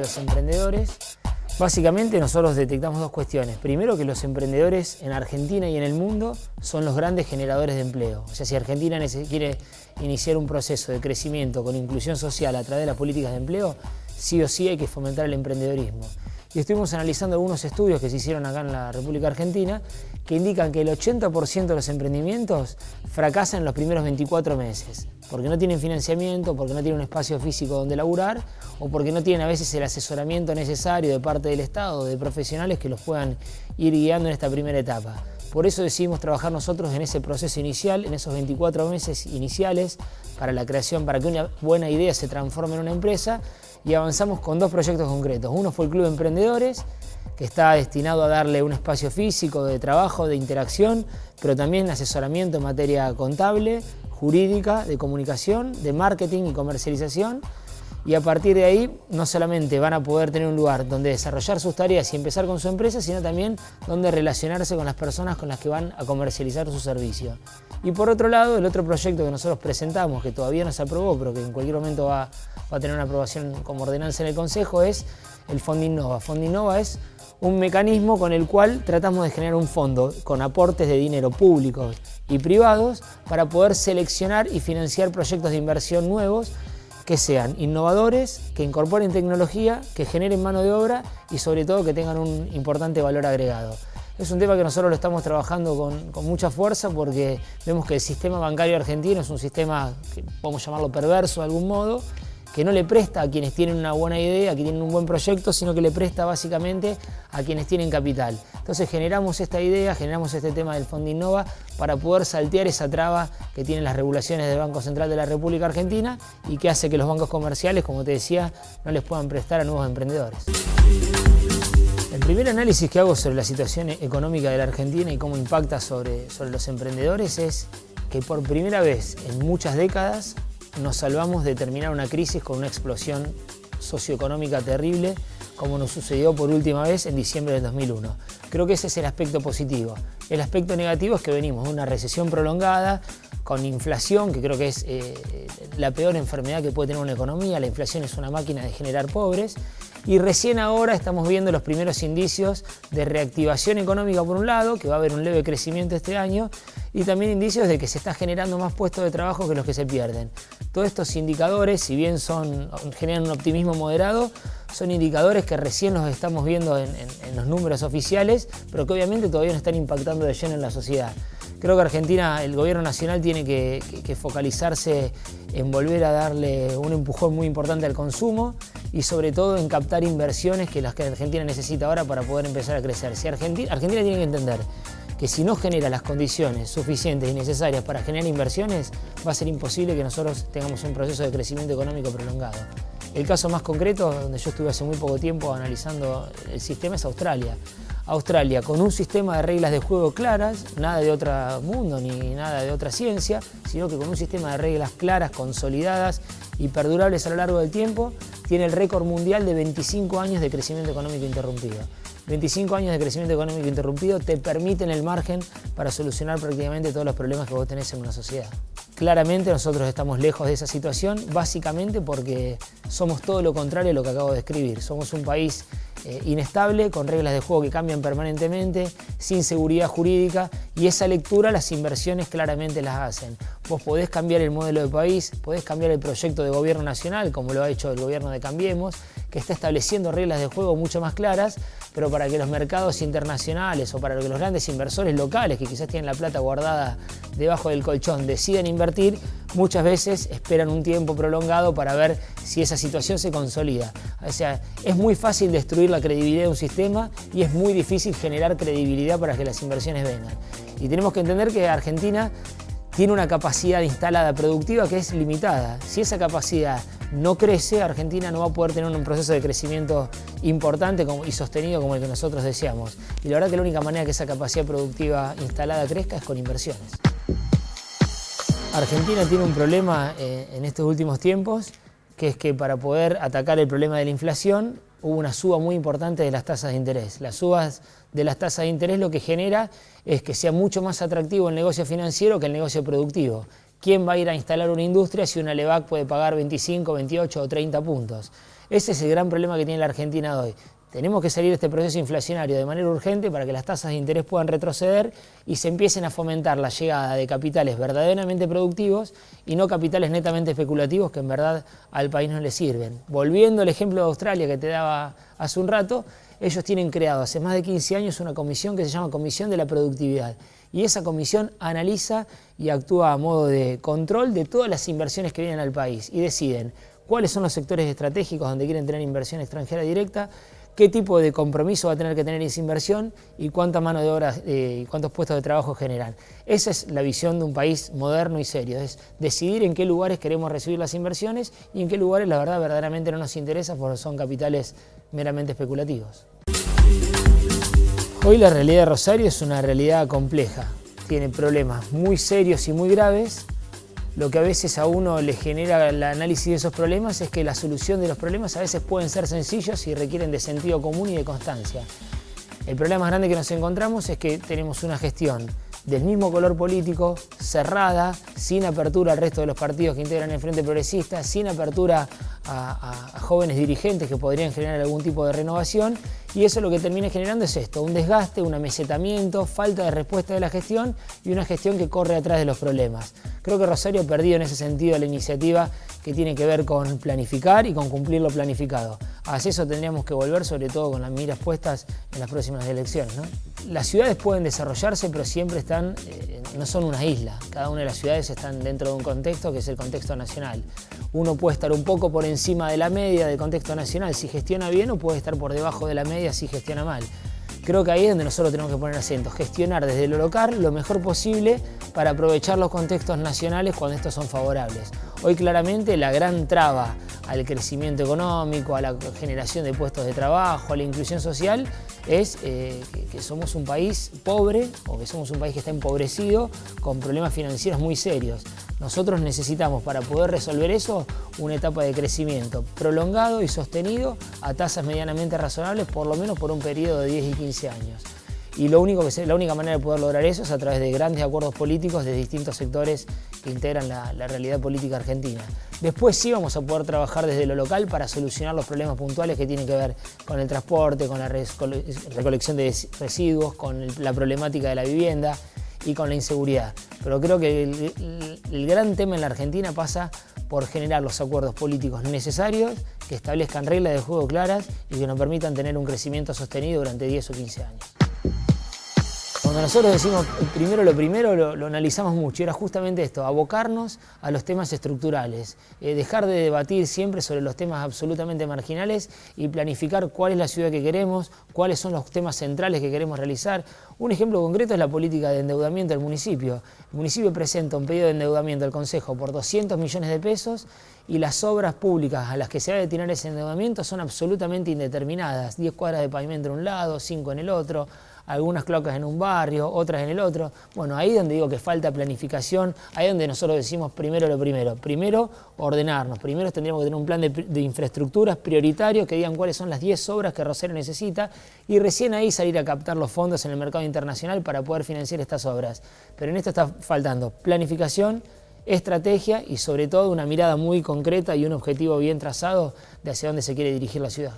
los emprendedores. Básicamente nosotros detectamos dos cuestiones. Primero, que los emprendedores en Argentina y en el mundo son los grandes generadores de empleo. O sea, si Argentina quiere iniciar un proceso de crecimiento con inclusión social a través de las políticas de empleo, sí o sí hay que fomentar el emprendedorismo. Y estuvimos analizando algunos estudios que se hicieron acá en la República Argentina que indican que el 80% de los emprendimientos fracasan en los primeros 24 meses, porque no tienen financiamiento, porque no tienen un espacio físico donde laburar o porque no tienen a veces el asesoramiento necesario de parte del Estado o de profesionales que los puedan ir guiando en esta primera etapa. Por eso decidimos trabajar nosotros en ese proceso inicial, en esos 24 meses iniciales para la creación, para que una buena idea se transforme en una empresa, y avanzamos con dos proyectos concretos. Uno fue el Club de Emprendedores, que está destinado a darle un espacio físico de trabajo, de interacción, pero también asesoramiento en materia contable, jurídica, de comunicación, de marketing y comercialización. Y a partir de ahí no solamente van a poder tener un lugar donde desarrollar sus tareas y empezar con su empresa, sino también donde relacionarse con las personas con las que van a comercializar su servicio. Y por otro lado, el otro proyecto que nosotros presentamos, que todavía no se aprobó, pero que en cualquier momento va a tener una aprobación como ordenanza en el Consejo, es el Fondinnova. Fondinnova es un mecanismo con el cual tratamos de generar un fondo con aportes de dinero públicos y privados para poder seleccionar y financiar proyectos de inversión nuevos que sean innovadores, que incorporen tecnología, que generen mano de obra y sobre todo que tengan un importante valor agregado. Es un tema que nosotros lo estamos trabajando con mucha fuerza porque vemos que el sistema bancario argentino es un sistema, que podemos llamarlo perverso de algún modo, que no le presta a quienes tienen una buena idea, a quienes tienen un buen proyecto, sino que le presta básicamente a quienes tienen capital. Entonces generamos esta idea, generamos este tema del Fondinnova para poder saltear esa traba que tienen las regulaciones del Banco Central de la República Argentina y que hace que los bancos comerciales, como te decía, no les puedan prestar a nuevos emprendedores. El primer análisis que hago sobre la situación económica de la Argentina y cómo impacta sobre los emprendedores es que por primera vez en muchas décadas nos salvamos de terminar una crisis con una explosión socioeconómica terrible, como nos sucedió por última vez en diciembre del 2001. Creo que ese es el aspecto positivo. El aspecto negativo es que venimos de una recesión prolongada, con inflación, que creo que es la peor enfermedad que puede tener una economía. La inflación es una máquina de generar pobres. Y recién ahora estamos viendo los primeros indicios de reactivación económica por un lado, que va a haber un leve crecimiento este año, y también indicios de que se está generando más puestos de trabajo que los que se pierden. Todos estos indicadores, si bien generan un optimismo moderado, son indicadores que recién los estamos viendo en los números oficiales, pero que obviamente todavía no están impactando de lleno en la sociedad. Creo que Argentina, el gobierno nacional tiene que focalizarse en volver a darle un empujón muy importante al consumo y sobre todo en captar inversiones que Argentina necesita ahora para poder empezar a crecer. Argentina tiene que entender que si no genera las condiciones suficientes y necesarias para generar inversiones, va a ser imposible que nosotros tengamos un proceso de crecimiento económico prolongado. El caso más concreto, donde yo estuve hace muy poco tiempo analizando el sistema, es Australia. Australia, con un sistema de reglas de juego claras, nada de otro mundo ni nada de otra ciencia, sino que con un sistema de reglas claras, consolidadas y perdurables a lo largo del tiempo, tiene el récord mundial de 25 años de crecimiento económico interrumpido. 25 años de crecimiento económico interrumpido te permiten el margen para solucionar prácticamente todos los problemas que vos tenés en una sociedad. Claramente nosotros estamos lejos de esa situación, básicamente porque somos todo lo contrario a lo que acabo de describir. Somos un país inestable, con reglas de juego que cambian permanentemente, sin seguridad jurídica, y esa lectura las inversiones claramente las hacen. Vos podés cambiar el modelo de país, podés cambiar el proyecto de gobierno nacional, como lo ha hecho el gobierno de Cambiemos, que está estableciendo reglas de juego mucho más claras, pero para que los mercados internacionales o para que los grandes inversores locales, que quizás tienen la plata guardada debajo del colchón, decidan invertir, muchas veces esperan un tiempo prolongado para ver si esa situación se consolida. O sea, es muy fácil destruir la credibilidad de un sistema y es muy difícil generar credibilidad para que las inversiones vengan. Y tenemos que entender que Argentina tiene una capacidad instalada productiva que es limitada. Si esa capacidad no crece, Argentina no va a poder tener un proceso de crecimiento importante y sostenido como el que nosotros deseamos. Y la verdad que la única manera que esa capacidad productiva instalada crezca es con inversiones. Argentina tiene un problema en estos últimos tiempos, que es que para poder atacar el problema de la inflación hubo una suba muy importante de las tasas de interés. Las subas de las tasas de interés lo que genera es que sea mucho más atractivo el negocio financiero que el negocio productivo. ¿Quién va a ir a instalar una industria si una LEVAC puede pagar 25, 28 o 30 puntos? Ese es el gran problema que tiene la Argentina hoy. Tenemos que salir de este proceso inflacionario de manera urgente para que las tasas de interés puedan retroceder y se empiecen a fomentar la llegada de capitales verdaderamente productivos y no capitales netamente especulativos que en verdad al país no le sirven. Volviendo al ejemplo de Australia que te daba hace un rato, ellos tienen creado hace más de 15 años una comisión que se llama Comisión de la Productividad. Y esa comisión analiza y actúa a modo de control de todas las inversiones que vienen al país y deciden cuáles son los sectores estratégicos donde quieren tener inversión extranjera directa, qué tipo de compromiso va a tener que tener esa inversión y cuánta mano de obra y cuántos puestos de trabajo generan. Esa es la visión de un país moderno y serio, es decidir en qué lugares queremos recibir las inversiones y en qué lugares la verdad verdaderamente no nos interesa porque son capitales meramente especulativos. Hoy la realidad de Rosario es una realidad compleja, tiene problemas muy serios y muy graves. Lo que a veces a uno le genera el análisis de esos problemas es que la solución de los problemas a veces pueden ser sencillos y requieren de sentido común y de constancia. El problema más grande que nos encontramos es que tenemos una gestión del mismo color político, cerrada, sin apertura al resto de los partidos que integran el Frente Progresista, sin apertura a jóvenes dirigentes que podrían generar algún tipo de renovación, y eso lo que termina generando es esto, un desgaste, un amesetamiento, falta de respuesta de la gestión y una gestión que corre atrás de los problemas. Creo que Rosario ha perdido en ese sentido la iniciativa que tiene que ver con planificar y con cumplir lo planificado. Hacia eso tendríamos que volver, sobre todo con las miras puestas en las próximas elecciones, ¿no? Las ciudades pueden desarrollarse, pero siempre están, no son una isla. Cada una de las ciudades están dentro de un contexto que es el contexto nacional. Uno puede estar un poco por encima de la media del contexto nacional si gestiona bien, o puede estar por debajo de la media si gestiona mal. Creo que ahí es donde nosotros tenemos que poner acento, gestionar desde lo local lo mejor posible para aprovechar los contextos nacionales cuando estos son favorables. Hoy claramente la gran traba al crecimiento económico, a la generación de puestos de trabajo, a la inclusión social, es que somos un país pobre o que somos un país que está empobrecido con problemas financieros muy serios. Nosotros necesitamos, para poder resolver eso, una etapa de crecimiento prolongado y sostenido a tasas medianamente razonables, por lo menos por un periodo de 10 y 15 años. Y la única manera de poder lograr eso es a través de grandes acuerdos políticos de distintos sectores que integran la realidad política argentina. Después sí vamos a poder trabajar desde lo local para solucionar los problemas puntuales que tienen que ver con el transporte, con la recolección de residuos, con la problemática de la vivienda y con la inseguridad. Pero creo que el gran tema en la Argentina pasa por generar los acuerdos políticos necesarios que establezcan reglas de juego claras y que nos permitan tener un crecimiento sostenido durante 10 o 15 años. Cuando nosotros decimos lo primero lo analizamos mucho, y era justamente esto, abocarnos a los temas estructurales, dejar de debatir siempre sobre los temas absolutamente marginales y planificar cuál es la ciudad que queremos, cuáles son los temas centrales que queremos realizar. Un ejemplo concreto es la política de endeudamiento del municipio. El municipio presenta un pedido de endeudamiento al Consejo por 200 millones de pesos y las obras públicas a las que se va a destinar ese endeudamiento son absolutamente indeterminadas. 10 cuadras de pavimento en un lado, 5 en el otro, algunas cloacas en un barrio, otras en el otro. Bueno, ahí donde digo que falta planificación, ahí donde nosotros decimos primero lo primero. Primero, ordenarnos. Primero tendríamos que tener un plan de infraestructuras prioritario que digan cuáles son las 10 obras que Rosario necesita y recién ahí salir a captar los fondos en el mercado internacional para poder financiar estas obras. Pero en esto está faltando planificación, estrategia y sobre todo una mirada muy concreta y un objetivo bien trazado de hacia dónde se quiere dirigir la ciudad.